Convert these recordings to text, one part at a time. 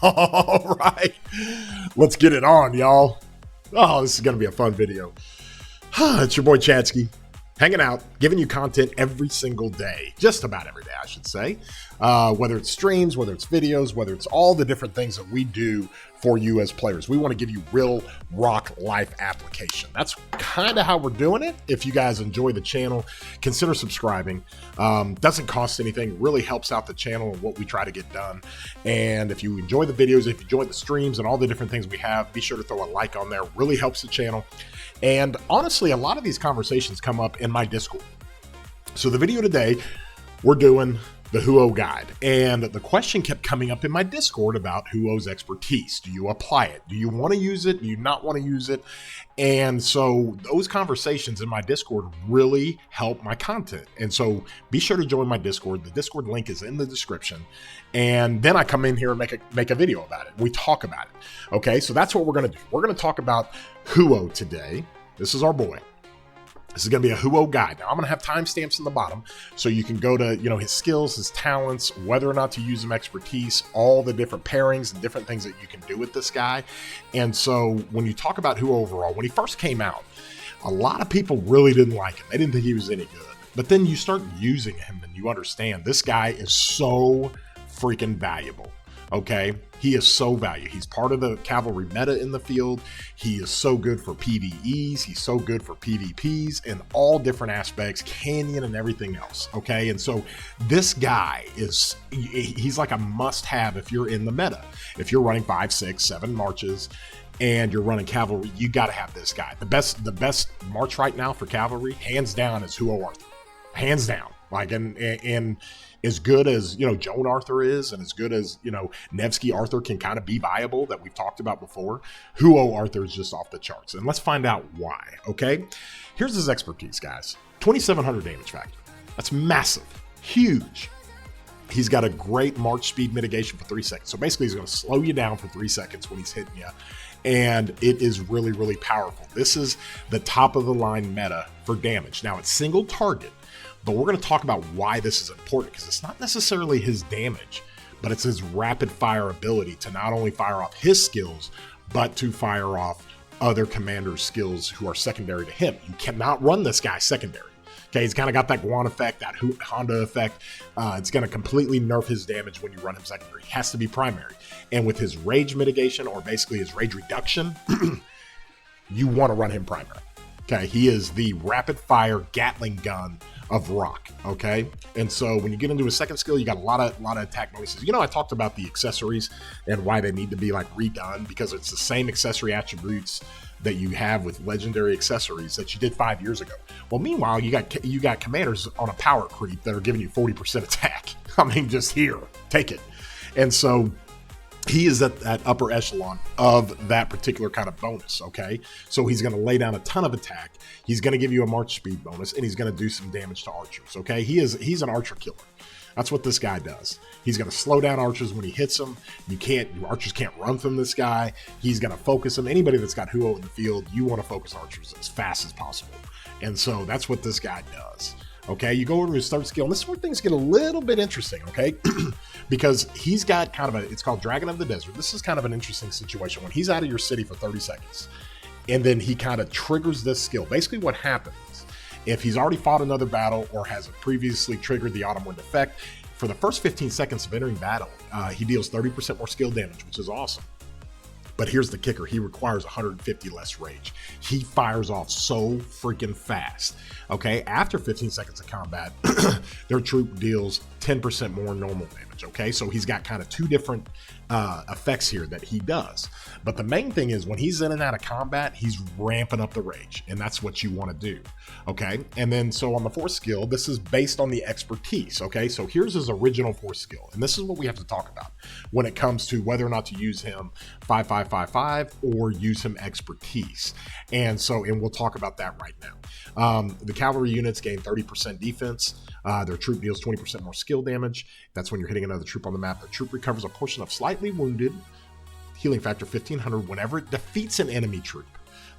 All right, let's get it on, y'all. Oh, this is going to be a fun video. It's your boy Chadsky, hanging out, giving you content every single day, just about every day, I should say. Whether it's streams, whether it's videos, whether it's all the different things that we do for you as players. We want to give you real rock life application. That's kind of how we're doing it. If you guys enjoy the channel, consider subscribing. Doesn't cost anything, really helps out the channel and what we try to get done. And if you enjoy the videos, if you enjoy the streams and all the different things we have, be sure to throw a like on there. Really helps the channel. And honestly, a lot of these conversations come up in my Discord. So the video today, we're doing the Huo guide. And the question kept coming up in my Discord about Huo's expertise. Do you apply it? Do you want to use it? Do you not want to use it? And so those conversations in my Discord really help my content. And so be sure to join my Discord. The Discord link is in the description. And then I come in here and make a video about it. We talk about it. Okay, so that's what we're going to do. We're going to talk about Huo today. This is our boy. This is going to be a Huo guide. Now, I'm going to have timestamps in the bottom so you can go to, his skills, his talents, whether or not to use him, expertise, all the different pairings and different things that you can do with this guy. And so when you talk about Huo overall, when he first came out, a lot of people really didn't like him. They didn't think he was any good. But then you start using him and you understand this guy is so freaking valuable. Okay, he is so valuable. He's part of the cavalry meta in the field. He is so good for PvEs. He's so good for PvPs and all different aspects, canyon and everything else. Okay, and so this guy he's like a must-have if you're in the meta. If you're running 5, 6, 7 marches and you're running cavalry, you got to have this guy. The best march right now for cavalry, hands down, is Huo Arthur. Hands down. Like, and as good as, Joan Arthur is, and as good as, Nevsky Arthur can kind of be viable that we've talked about before, Huo Arthur is just off the charts. And let's find out why, okay? Here's his expertise, guys. 2,700 damage factor. That's massive. Huge. He's got a great march speed mitigation for 3 seconds. So basically, he's going to slow you down for 3 seconds when he's hitting you. And it is really, really powerful. This is the top of the line meta for damage. Now, it's single target. But we're going to talk about why this is important, because it's not necessarily his damage, but it's his rapid fire ability to not only fire off his skills, but to fire off other commanders' skills who are secondary to him. You cannot run this guy secondary. Okay, he's kind of got that Guan effect, that Honda effect. It's going to completely nerf his damage when you run him secondary. He has to be primary. And with his rage mitigation, or basically his rage reduction, you want to run him primary. Okay, he is the rapid fire Gatling gun of rock. Okay, and so when you get into his second skill, you got a lot of attack bonuses. I talked about the accessories and why they need to be like redone, because it's the same accessory attributes that you have with legendary accessories that you did 5 years ago. Well, meanwhile, you got commanders on a power creep that are giving you 40% attack. I mean, just here, take it. And so he is at that upper echelon of that particular kind of bonus, okay? So he's going to lay down a ton of attack. He's going to give you a march speed bonus, and he's going to do some damage to archers, okay? He's an archer killer. That's what this guy does. He's going to slow down archers when he hits them. Archers can't run from this guy. He's going to focus them. Anybody that's got Huo in the field, you want to focus archers as fast as possible. And so that's what this guy does. Okay, you go over to his third skill, and this is where things get a little bit interesting, okay? Because he's got kind of it's called Dragon of the Desert. This is kind of an interesting situation. When he's out of your city for 30 seconds, and then he kind of triggers this skill. Basically what happens, if he's already fought another battle or has previously triggered the Autumn Wind effect, for the first 15 seconds of entering battle, he deals 30% more skill damage, which is awesome. But here's the kicker. He requires 150 less rage. He fires off so freaking fast. Okay, after 15 seconds of combat, their troop deals 10% more normal damage. Okay, so he's got kind of two different effects here that he does. But the main thing is when he's in and out of combat, he's ramping up the rage, and that's what you want to do. Okay, and then so on the fourth skill, this is based on the expertise. Okay, so here's his original fourth skill, and this is what we have to talk about when it comes to whether or not to use him 5-5-5-5 or use him expertise. And we'll talk about that right now. The cavalry units gain 30% defense. Their troop deals 20% more skill damage. That's when you're hitting another troop on the map. The troop recovers a portion of slightly wounded, healing factor 1500 whenever it defeats an enemy troop.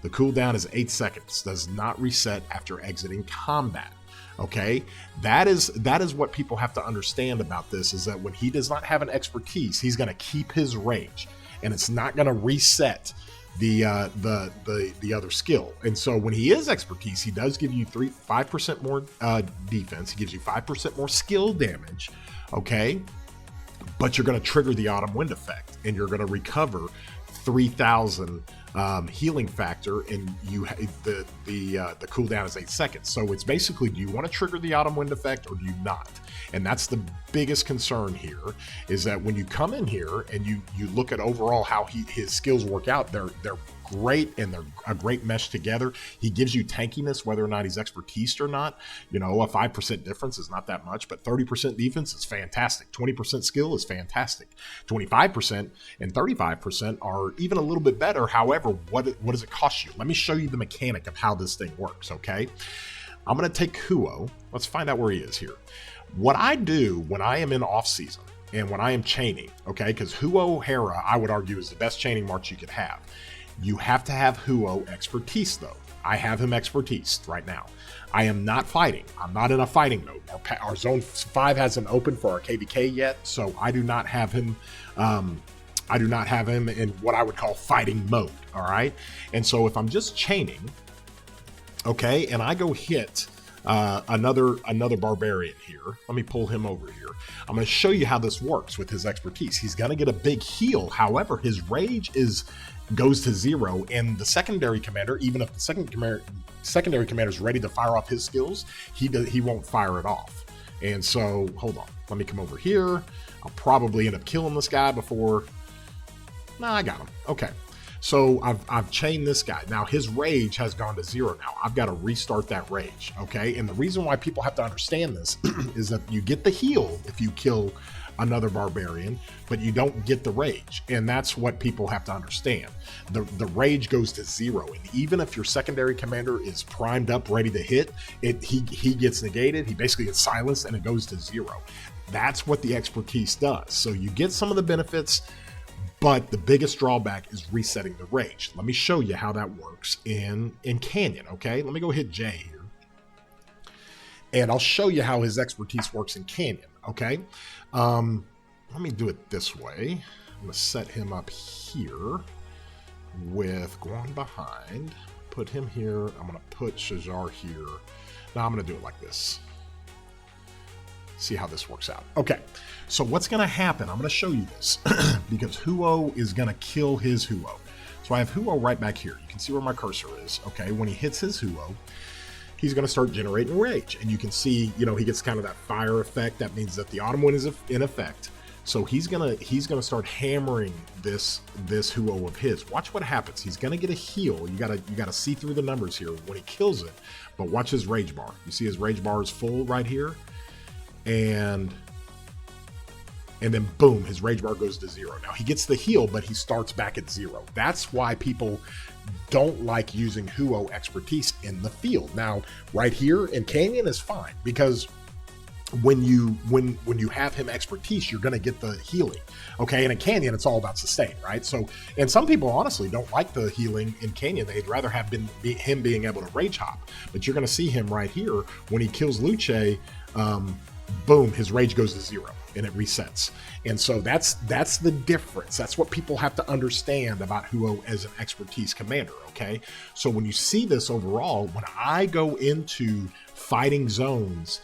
The cooldown is 8 seconds. Does not reset after exiting combat. Okay, that is what people have to understand about this, is that when he does not have an expertise, he's going to keep his rage, and it's not going to reset the other skill. And so when he is expertise, he does give you 5% more defense. He gives you 5% more skill damage. Okay, but you're going to trigger the autumn wind effect, and you're going to recover 3,000 healing factor, and the cooldown is 8 seconds. So it's basically, do you want to trigger the autumn wind effect or do you not? And that's the biggest concern here, is that when you come in here and you look at overall how his skills work out, they're great, and they're a great mesh together. He gives you tankiness whether or not he's expertise or not. You know, a 5% difference is not that much, but 30% defense is fantastic. 20% skill is fantastic. 25% and 35% are even a little bit better. However, what does it cost you? Let me show you the mechanic of how this thing works, okay? I'm going to take Huo. Let's find out where he is here. What I do when I am in off-season and when I am chaining, okay, because Huo Hera, I would argue, is the best chaining march you could have. You have to have Huo expertise, though. I have him expertise right now. I am not fighting. I'm not in a fighting mode. Our Zone 5 hasn't opened for our KVK yet, so I do not have him. I do not have him in what I would call fighting mode. All right, and so if I'm just chaining, okay, and I go hit another barbarian here. Let me pull him over here. I'm going to show you how this works with his expertise. He's going to get a big heal. However, his rage goes to 0, and the secondary commander, even if the secondary commander is ready to fire off his skills, he won't fire it off. And so, hold on. Let me come over here. I'll probably end up killing this guy before. Nah, I got him. Okay. So I've chained this guy. Now his rage has gone to 0 now. I've got to restart that rage, okay? And the reason why people have to understand this is that you get the heal if you kill another barbarian, but you don't get the rage. And that's what people have to understand. The rage goes to 0. And even if your secondary commander is primed up, ready to hit, he gets negated. He basically gets silenced and it goes to 0. That's what the expertise does. So you get some of the benefits, but the biggest drawback is resetting the rage. Let me show you how that works in Canyon, okay? Let me go hit J here. And I'll show you how his expertise works in Canyon, okay? Let me do it this way. I'm going to set him up here with Guan behind. Put him here. I'm going to put Shajar here. Now I'm going to do it like this. See how this works out. Okay, so what's going to happen? I'm going to show you this because Huo is going to kill his Huo. So I have Huo right back here. You can see where my cursor is. Okay, when he hits his Huo, he's going to start generating rage. And you can see, you know, he gets kind of that fire effect. That means that the autumn wind is in effect. So he's gonna start hammering this Huo of his. Watch what happens. He's gonna get a heal. You gotta see through the numbers here when he kills it. But watch his rage bar. You see his rage bar is full right here. And then boom, his rage bar goes to 0. Now he gets the heal, but he starts back at 0. That's why people don't like using Huo expertise in the field. Now, right here in Canyon is fine because when you have him expertise, you're gonna get the healing. Okay, and in Canyon, it's all about sustain, right? So, and some people honestly don't like the healing in Canyon. They'd rather have him being able to rage hop. But you're gonna see him right here when he kills Luce. Boom, his rage goes to 0 and it resets. And so that's the difference. That's what people have to understand about Huo as an expertise commander, okay? So when you see this overall, when I go into fighting zones,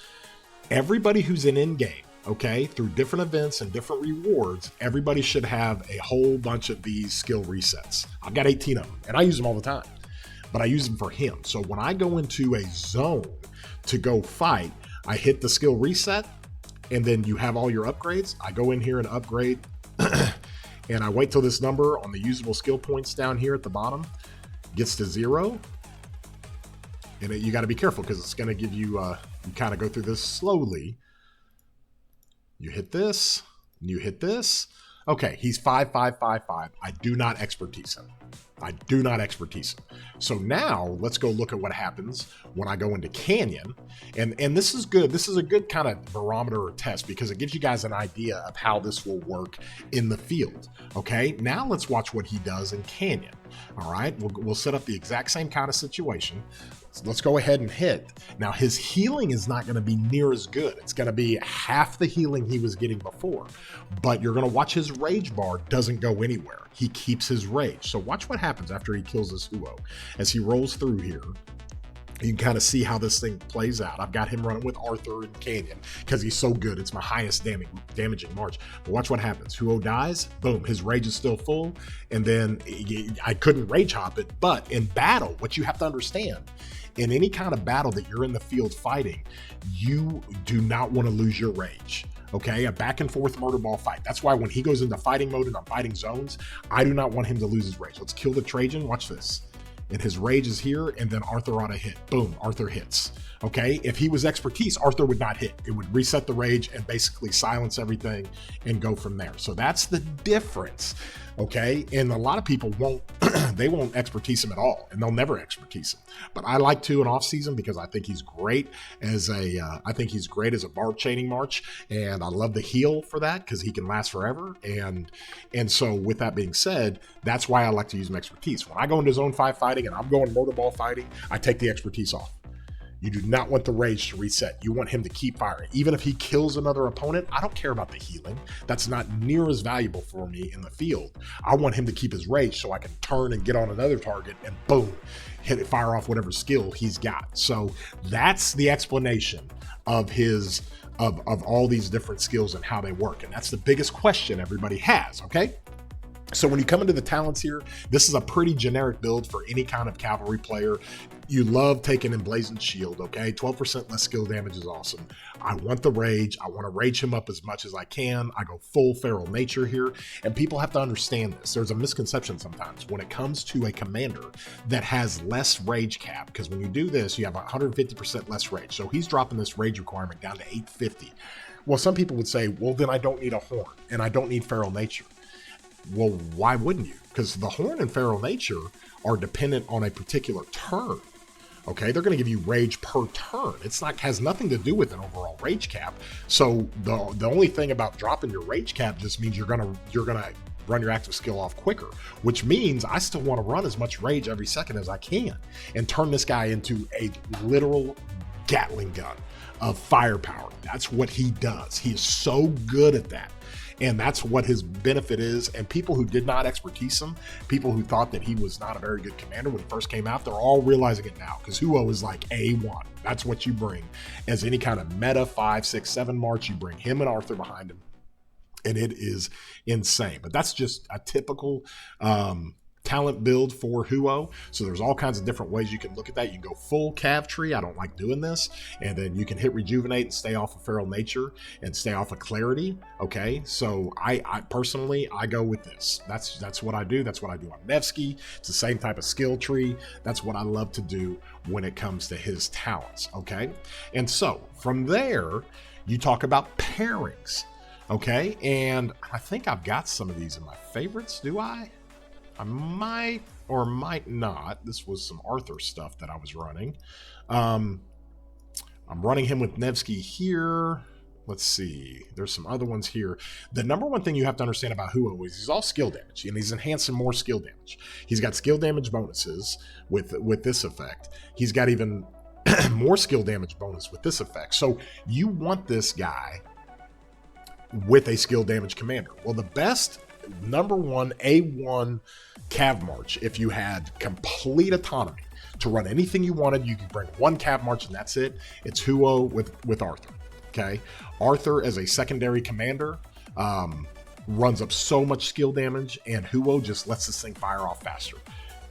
everybody who's in in-game, okay, through different events and different rewards, everybody should have a whole bunch of these skill resets. I've got 18 of them, and I use them all the time, but I use them for him. So when I go into a zone to go fight, I hit the skill reset, and then you have all your upgrades. I go in here and upgrade, and I wait till this number on the usable skill points down here at the bottom gets to 0. And you got to be careful because it's going to give you, you kind of go through this slowly. You hit this, and you hit this. Okay, he's 5, 5, 5, 5. I do not expertise him. I do not expertise him. So now let's go look at what happens when I go into Canyon. And this is good. This is a good kind of barometer or test because it gives you guys an idea of how this will work in the field. Okay, now let's watch what he does in Canyon. All right, we'll set up the exact same kind of situation. So let's go ahead and hit. Now his healing is not going to be near as good. It's going to be half the healing he was getting before, but you're going to watch his rage bar doesn't go anywhere. He keeps his rage. So watch what happens after he kills this Huo. As he rolls through here, you can kind of see how this thing plays out. I've got him running with Arthur and Canyon because he's so good. It's my highest damaging march. But watch what happens. Huo dies. Boom. His rage is still full. And then I couldn't rage hop it. But in battle, what you have to understand, in any kind of battle that you're in the field fighting, you do not want to lose your rage. Okay, a back and forth murder ball fight. That's why when he goes into fighting mode and I'm fighting zones, I do not want him to lose his rage. Let's kill the Trajan. Watch this. And his rage is here, and then Arthur ought to hit. Boom, Arthur hits. Okay, if he was expertise, Arthur would not hit. It would reset the rage and basically silence everything and go from there. So that's the difference. Okay, and a lot of people won't, they won't expertise him at all, and they'll never expertise him. But I like to in off season because I think he's great as a barb chaining march, and I love the heal for that because he can last forever. And so with that being said, that's why I like to use him expertise. When I go into zone 5 fighting and I'm going murder ball fighting, I take the expertise off. You do not want the rage to reset. You want him to keep firing. Even if he kills another opponent, I don't care about the healing. That's not near as valuable for me in the field. I want him to keep his rage so I can turn and get on another target and boom, hit it, fire off whatever skill he's got. So that's the explanation of his of all these different skills and how they work. And that's the biggest question everybody has, okay? So when you come into the talents here, this is a pretty generic build for any kind of cavalry player. You love taking Emblazoned Shield, okay? 12% less skill damage is awesome. I want the rage. I want to rage him up as much as I can. I go full feral nature here. And people have to understand this. There's a misconception sometimes when it comes to a commander that has less rage cap, because when you do this, you have 150% less rage. So he's dropping this rage requirement down to 850. Well, some people would say, well, then I don't need a horn and I don't need feral nature. Well, why wouldn't you? Because the horn and feral nature are dependent on a particular turn. Okay, they're going to give you rage per turn. It's not has nothing to do with an overall rage cap. So the only thing about dropping your rage cap just means you're gonna run your active skill off quicker, which means I still want to run as much rage every second as I can and turn this guy into a literal Gatling gun of firepower. That's what he does. He is so good at that. And that's what his benefit is. And people who did not expertise him, people who thought that he was not a very good commander when he first came out, they're all realizing it now because Huo is like A1. That's what you bring as any kind of meta 5, 6, 7 march. You bring him and Arthur behind him. And it is insane. But that's just a typical talent build for Huo. So there's all kinds of different ways you can look at that. You can go full cav tree. I don't like doing this. And then you can hit rejuvenate and stay off of feral nature and stay off of clarity. Okay. So I personally, I go with this. That's what I do. That's what I do on Nevsky. It's the same type of skill tree. That's what I love to do when it comes to his talents. Okay. And so from there, you talk about pairings. Okay. And I think I've got some of these in my favorites. Do I? I might or might not. This was some Arthur stuff that I was running. I'm running him with Nevsky here. Let's see. There's some other ones here. The number one thing you have to understand about Huo is he's all skill damage, and he's enhancing more skill damage. He's got skill damage bonuses with this effect. He's got even more skill damage bonus with this effect. So you want this guy with a skill damage commander. Well, the best number one A1 cav march, if you had complete autonomy to run anything you wanted, you could bring one cav march and that's it. It's Huo with Arthur. Okay, Arthur as a secondary commander runs up so much skill damage, and Huo just lets this thing fire off faster.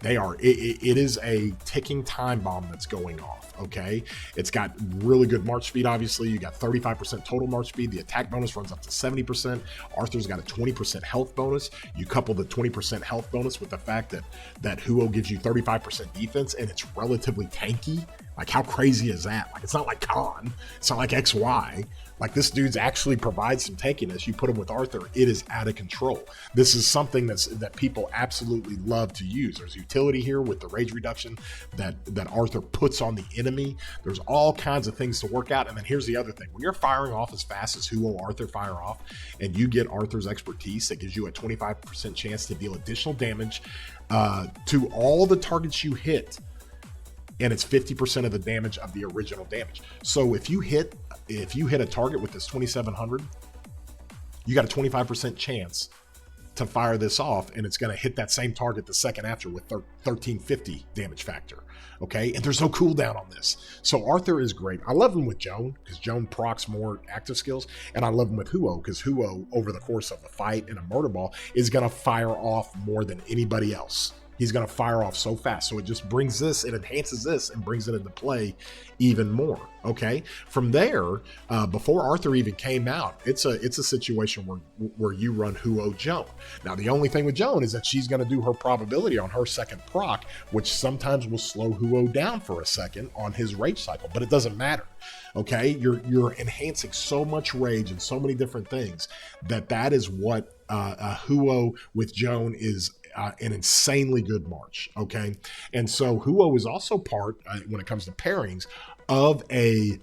It is a ticking time bomb that's going off, okay? It's got really good march speed, obviously. You got 35% total march speed. The attack bonus runs up to 70%. Arthur's got a 20% health bonus. You couple the 20% health bonus with the fact that Huo gives you 35% defense, and it's relatively tanky. Like, how crazy is that? Like, it's not like Khan. It's not like XY. Like, this dude's actually provides some tankiness. You put him with Arthur, it is out of control. This is something that people absolutely love to use. There's utility here with the rage reduction that Arthur puts on the enemy. There's all kinds of things to work out. And then here's the other thing. When you're firing off as fast as Huo Arthur fire off, and you get Arthur's expertise, that gives you a 25% chance to deal additional damage to all the targets you hit and it's 50% of the damage of the original damage. So if you hit a target with this 2700, you got a 25% chance to fire this off, and it's going to hit that same target the second after with 1350 damage factor. Okay, and there's no cooldown on this. So Arthur is great. I love him with Joan because Joan procs more active skills, and I love him with Huo because Huo, over the course of a fight and a murder ball, is going to fire off more than anybody else. He's going to fire off so fast. So it just brings this, it enhances this and brings it into play even more. Okay. From there, before Arthur even came out, it's a situation where you run Huo Joan. Now, the only thing with Joan is that she's going to do her probability on her second proc, which sometimes will slow Huo down for a second on his rage cycle, but it doesn't matter. Okay. You're enhancing so much rage and so many different things that is what Huo with Joan is an insanely good march. Okay. And so Huo is also part, when it comes to pairings, of a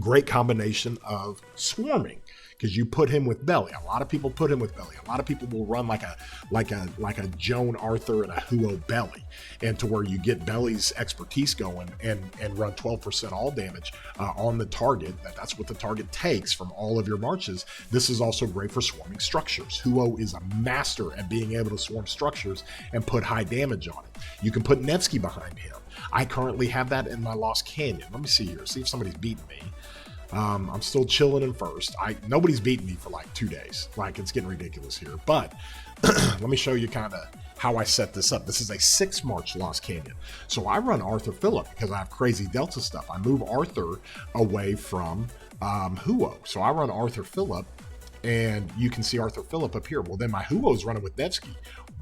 great combination of swarming, because you put him with Belly. A lot of people put him with Belly. A lot of people will run like a Joan Arthur and a Huo Belly, and to where you get Belly's expertise going and run 12% all damage on the target. That's what the target takes from all of your marches. This is also great for swarming structures. Huo is a master at being able to swarm structures and put high damage on it. You can put Nevsky behind him. I currently have that in my Lost Canyon. Let me see here. See if somebody's beating me. I'm still chilling in first. Nobody's beaten me for like 2 days. Like, it's getting ridiculous here. But let me show you kind of how I set this up. This is a 6 March Lost Canyon. So I run Arthur Phillip because I have crazy Delta stuff. I move Arthur away from Huo. So I run Arthur Phillip, and you can see Arthur Phillip up here. Well, then my Huo's running with Nevsky.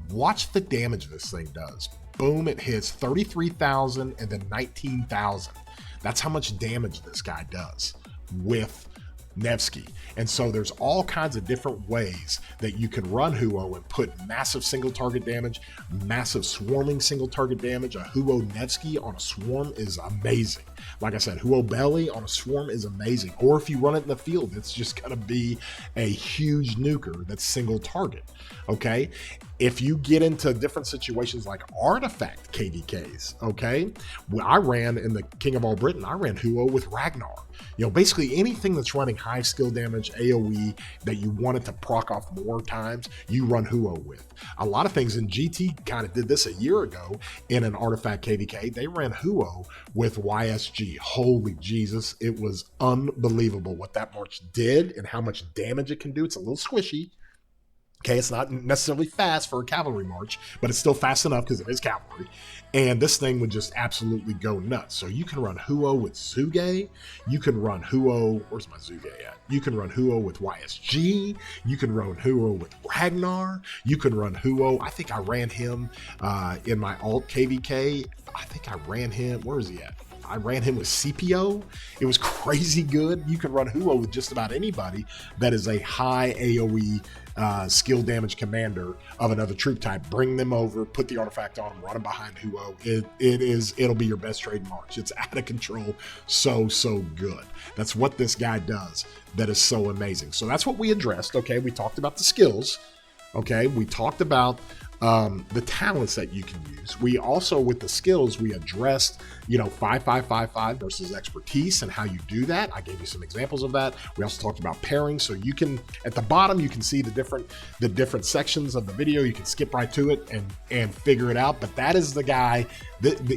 Watch the damage this thing does. Boom, it hits 33,000 and then 19,000. That's how much damage this guy does with Nevsky. And so there's all kinds of different ways that you can run Huo and put massive single target damage, massive swarming single target damage. A Huo Nevsky on a swarm is amazing. Like I said, Huo Belly on a swarm is amazing. Or if you run it in the field, it's just going to be a huge nuker that's single target. Okay. If you get into different situations like artifact KVKs, okay, I ran in the King of All Britain, I ran Huo with Ragnar. You know, basically anything that's running high skill damage, AoE, that you want it to proc off more times, you run Huo with. A lot of things in GT kind of did this a year ago in an artifact KVK. They ran Huo with YSG. Holy Jesus, it was unbelievable what that march did and how much damage it can do. It's a little squishy. Okay, it's not necessarily fast for a cavalry march, but it's still fast enough because it is cavalry. And this thing would just absolutely go nuts. So you can run Huo with Zuge. You can run Huo, where's my Zuge at? You can run Huo with YSG. You can run Huo with Ragnar. You can run Huo. I think I ran him in my alt KVK. I think I ran him, where is he at? I ran him with CPO. It was crazy good. You can run Huo with just about anybody that is a high AoE skill damage commander of another troop type. Bring them over, put the artifact on them, run them behind Huo. It'll be your best trade march. It's out of control. So good. That's what this guy does. That is so amazing. So that's what we addressed. Okay, we talked about the skills. Okay, we talked about the talents that you can use. We also, with the skills, we addressed, 5-5-5-5 versus expertise and how you do that. I gave you some examples of that. We also talked about pairing. So you can, at the bottom, you can see the different sections of the video. You can skip right to it and figure it out. But that is the guy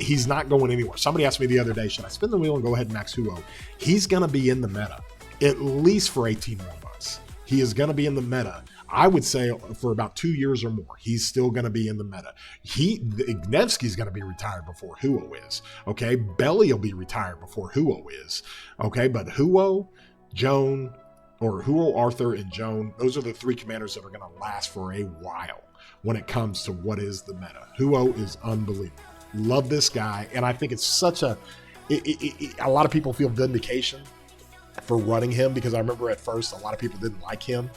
he's not going anywhere. Somebody asked me the other day, should I spin the wheel and go ahead and max Huo? He's going to be in the meta at least for 18 more months. He is going to be in the meta. I would say for about 2 years or more, he's still going to be in the meta. Nevsky's going to be retired before Huo is. Okay, Belly will be retired before Huo is. Okay, but Huo, Joan, or Huo, Arthur, and Joan, those are the 3 commanders that are going to last for a while when it comes to what is the meta. Huo is unbelievable. Love this guy, and I think it's such a lot of people feel vindication for running him, because I remember at first a lot of people didn't like him.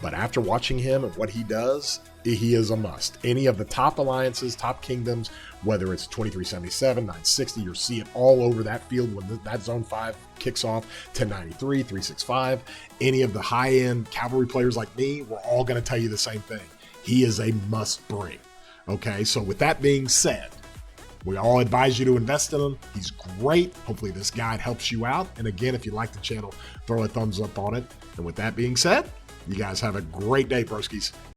But after watching him and what he does, he is a must. Any of the top alliances, top kingdoms, whether it's 2377, 960, you'll see it all over that field when that Zone 5 kicks off, 1093, 365. Any of the high-end cavalry players like me, we're all going to tell you the same thing. He is a must bring. Okay, so with that being said, We all advise you to invest in him. He's great. Hopefully this guide helps you out. And again, if you like the channel, throw a thumbs up on it. And with that being said, you guys have a great day, broskies.